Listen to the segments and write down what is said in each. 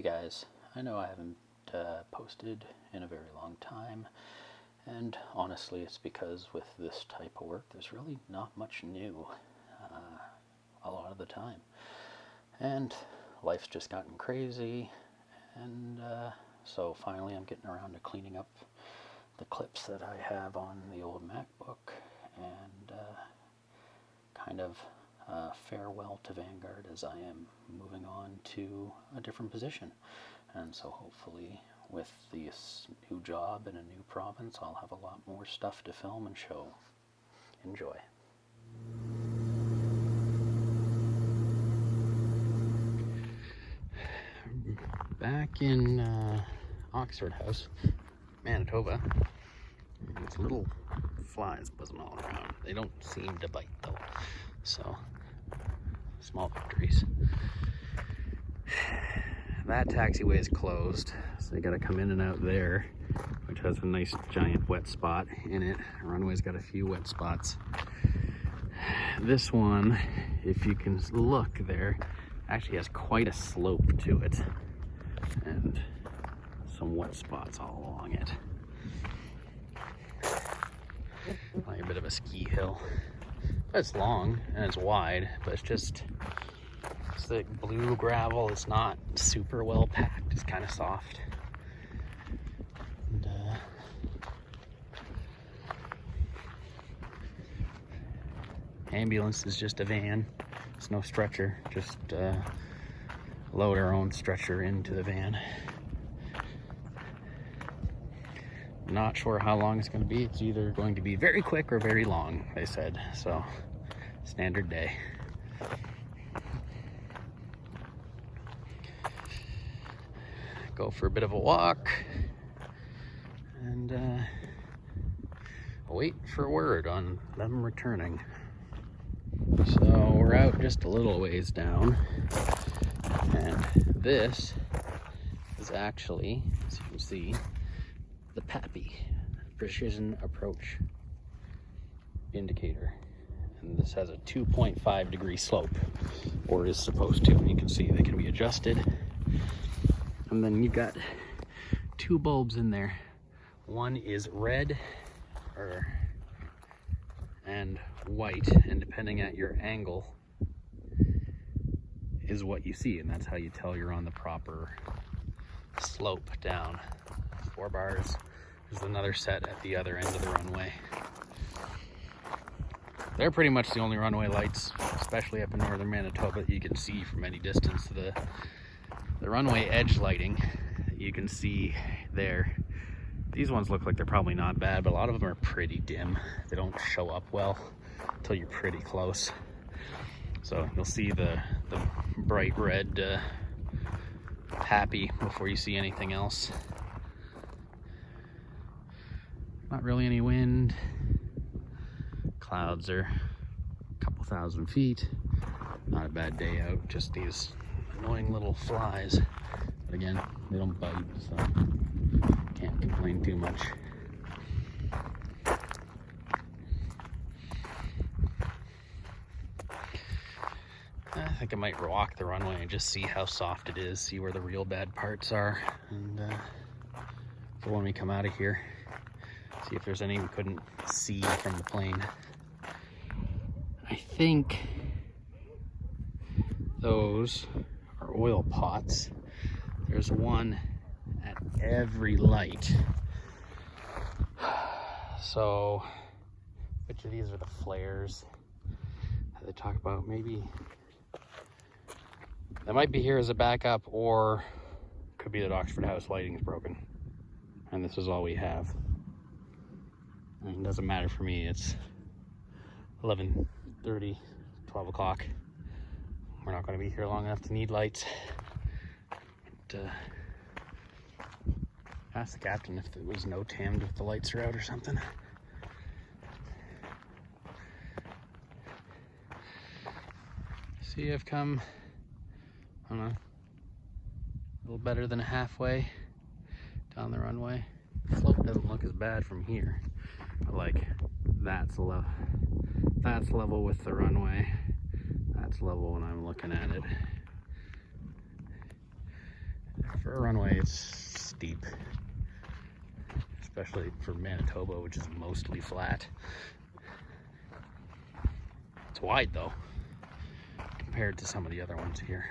Hey guys, I know I haven't posted in a very long time, and honestly it's because with this type of work there's really not much new a lot of the time. And life's just gotten crazy, and so finally I'm getting around to cleaning up the clips that I have on the old MacBook and kind of farewell to Vanguard as I am moving on to a different position. And so hopefully with this new job in a new province, I'll have a lot more stuff to film and show. Enjoy. Back in Oxford House, Manitoba, these little flies buzzing all around. They don't seem to bite though, so small victories. That taxiway is closed, so you gotta come in and out there, which has a nice giant wet spot in it. The runway's got a few wet spots. This one, if you can look there, actually has quite a slope to it and some wet spots all along it. Like a bit of a ski hill. But it's long and it's wide, but it's like blue gravel. It's not super well packed. It's kind of soft. And, ambulance is just a van. It's no stretcher. Just load our own stretcher into the van. Not sure how long it's going to be. It's either going to be very quick or very long, they said. So, standard day. Go for a bit of a walk and wait for word on them returning. So we're out just a little ways down, and this is actually, as you can see, the PAPI, Precision Approach Indicator. And this has a 2.5 degree slope, or is supposed to. You can see they can be adjusted. And then you've got two bulbs in there. One is red and white, and depending at your angle is what you see, and that's how you tell you're on the proper slope down. 4 bars. There's another set at the other end of the runway. They're pretty much the only runway lights, especially up in northern Manitoba, that you can see from any distance. The runway edge lighting you can see there. These ones look like they're probably not bad, but a lot of them are pretty dim. They don't show up well until you're pretty close. So you'll see the bright red PAPI before you see anything else. Not really any wind. Clouds are a couple thousand feet. Not a bad day out, just these annoying little flies. But again, they don't bite, so can't complain too much. I think I might walk the runway and just see how soft it is, see where the real bad parts are, and for when we come out of here, see if there's any we couldn't see from the plane. I think those are oil pots. There's one at every light. So, which of these are the flares that they talk about? Maybe that might be here as a backup, or could be that Oxford House lighting is broken, and this is all we have. I mean, it doesn't matter for me. It's 11:30, 12 o'clock. We're not going to be here long enough to need lights. But, ask the captain if there was no tammed if the lights are out or something. See, I've come, I don't know, a little better than halfway down the runway. The slope doesn't look as bad from here, but like that's level with the runway. That's level when I'm looking at it. For a runway, it's steep, especially for Manitoba, which is mostly flat. It's wide though, compared to some of the other ones here.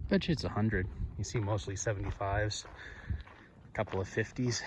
Bet you it's 100. You see mostly 75s, a couple of 50s.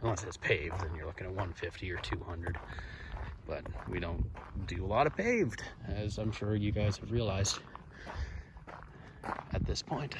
Unless it's paved, then you're looking at 150 or 200. But we don't do a lot of paved, as I'm sure you guys have realized at this point.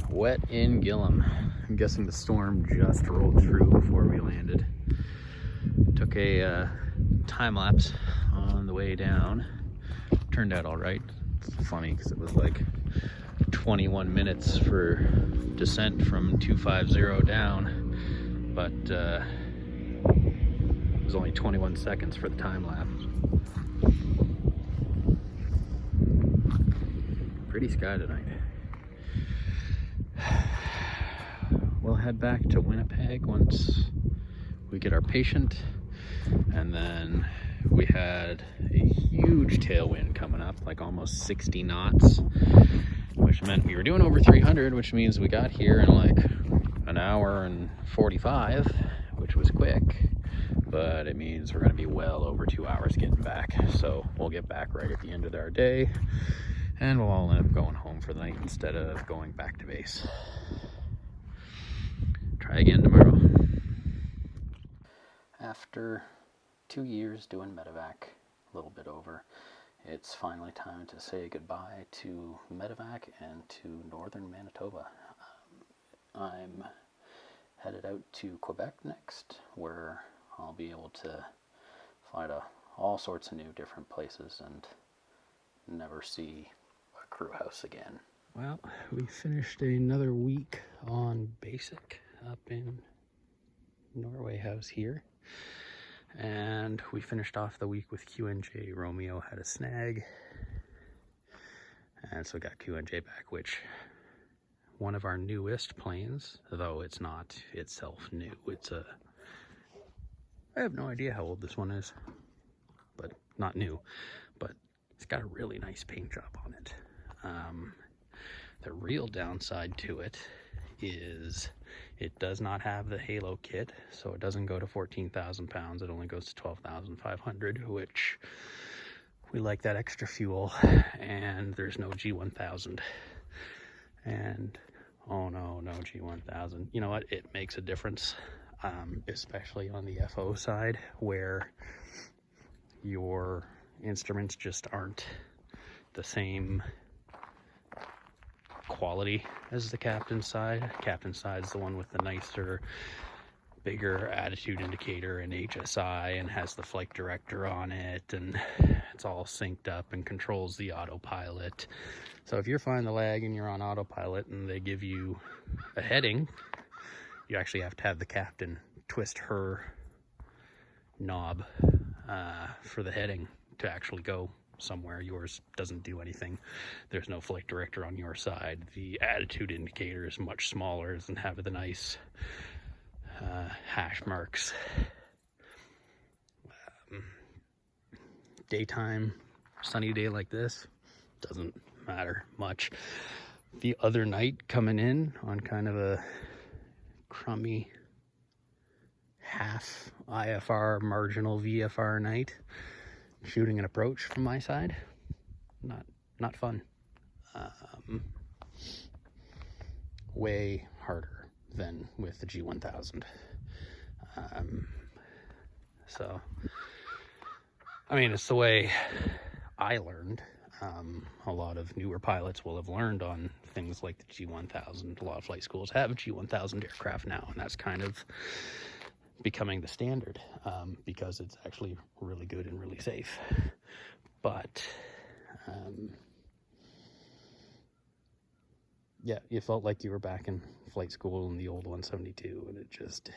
Wet in Gillum. I'm guessing the storm just rolled through before we landed. Took a time lapse on the way down. Turned out all right. It's funny because it was like 21 minutes for descent from 250 down, but it was only 21 seconds for the time lapse. Pretty sky tonight. We'll head back to Winnipeg once we get our patient, and then we had a huge tailwind coming up, like almost 60 knots, which meant we were doing over 300, which means we got here in like an hour and 45, which was quick, but it means we're going to be well over 2 hours getting back. So we'll get back right at the end of our day, and we'll all end up going home for the night instead of going back to base. Try again tomorrow. After 2 years doing medevac, a little bit over, it's finally time to say goodbye to medevac and to northern Manitoba. I'm headed out to Quebec next, where I'll be able to fly to all sorts of new different places and never see a crew house again. Well, we finished another week on basic up in Norway House here, and we finished off the week with QNJ. Romeo had a snag, and so got QNJ back, which one of our newest planes, though it's not itself new. I have no idea how old this one is, but not new, but it's got a really nice paint job on it. The real downside to it is it does not have the Halo kit, so it doesn't go to 14,000 pounds. It only goes to 12,500, which we like that extra fuel, and there's no G1000. And oh no G1000. You know what? It makes a difference. especially on the FO side, where your instruments just aren't the same quality as the captain's side. Captain's side is the one with the nicer, bigger attitude indicator and HSI, and has the flight director on it, and it's all synced up and controls the autopilot. So if you're flying the lag and you're on autopilot and they give you a heading, you actually have to have the captain twist her knob for the heading to actually go somewhere. Yours doesn't do anything. There's no flight director on your side. The attitude indicator is much smaller, doesn't have the nice hash marks. Daytime, sunny day like this, doesn't matter much. The other night, coming in on kind of a crummy half IFR marginal VFR night, shooting an approach from my side, not fun. Way harder than with the G1000. So I mean, it's the way I learned. A lot of newer pilots will have learned on things like the G1000. A lot of flight schools have G1000 aircraft now, and that's kind of becoming the standard, because it's actually really good and really safe. But yeah, you felt like you were back in flight school in the old 172, and it just,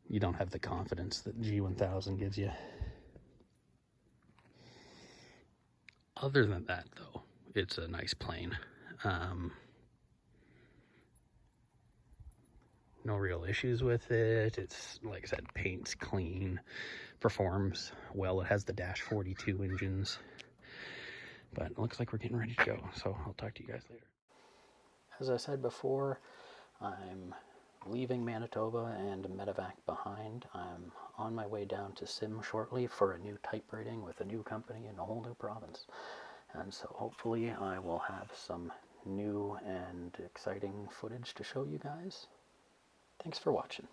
you don't have the confidence that G1000 gives you. Other than that, though, it's a nice plane. No real issues with it. It's, like I said, paint's clean, performs well. It has the Dash 42 engines. But it looks like we're getting ready to go, so I'll talk to you guys later. As I said before, I'm leaving Manitoba and Medevac behind. I'm on my way down to Sim shortly for a new type rating with a new company in a whole new province. And so hopefully I will have some new and exciting footage to show you guys. Thanks for watching.